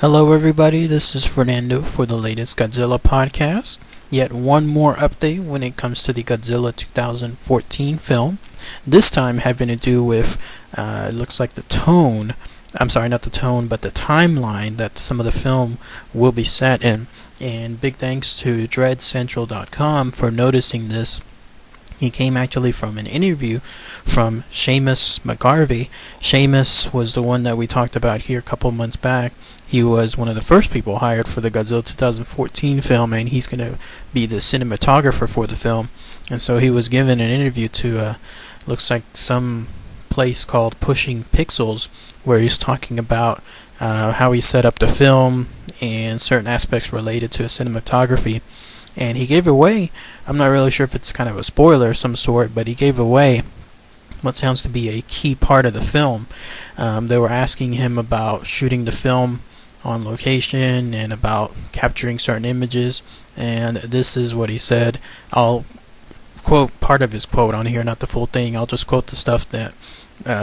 Hello everybody, this is Fernando for the latest Godzilla Podcast. Yet one more update when it comes to the Godzilla 2014 film. This time having to do with, it looks like the tone, I'm sorry, not the tone, but the timeline that some of the film will be set in. And big thanks to dreadcentral.com for noticing this. He came actually from an interview from Seamus McGarvey. Seamus was the one that we talked about here a couple months back. He was one of the first people hired for the Godzilla 2014 film, and he's going to be the cinematographer for the film. And so he was given an interview to, looks like some place called Pushing Pixels, where he's talking about how he set up the film and certain aspects related to cinematography. And he gave away, I'm not really sure if it's kind of a spoiler of some sort, but he gave away what sounds to be a key part of the film. They were asking him about shooting the film on location and about capturing certain images, and this is what he said. I'll quote part of his quote on here, not the full thing. I'll just quote the stuff that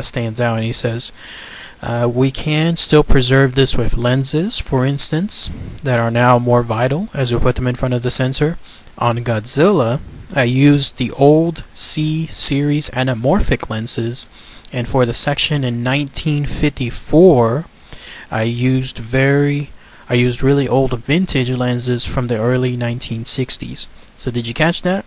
stands out. And he says, we can still preserve this with lenses, for instance, that are now more vital as we put them in front of the sensor. On Godzilla, I used the old C-series anamorphic lenses, and for the section in 1954, I used really old vintage lenses from the early 1960s. So did you catch that?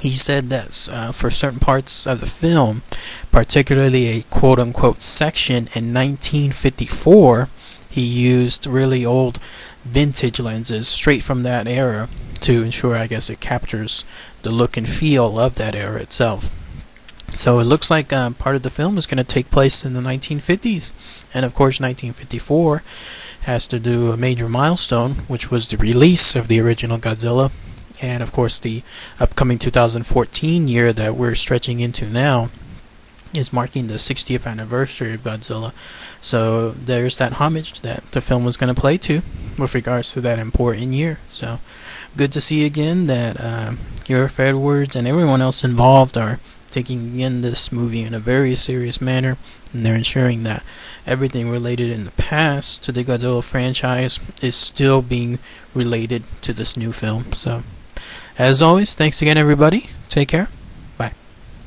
He said that for certain parts of the film, particularly a quote-unquote section in 1954, he used really old vintage lenses straight from that era to ensure, I guess, it captures the look and feel of that era itself. So it looks like part of the film is going to take place in the 1950s. And of course 1954 has to do a major milestone, which was the release of the original Godzilla. And of course the upcoming 2014 year that we're stretching into now is marking the 60th anniversary of Godzilla. So there's that homage that the film was going to play to with regards to that important year. So good to see again that Gareth Edwards and everyone else involved are taking in this movie in a very serious manner, and they're ensuring that everything related in the past to the Godzilla franchise is still being related to this new film. So as always, thanks again everybody. Take care.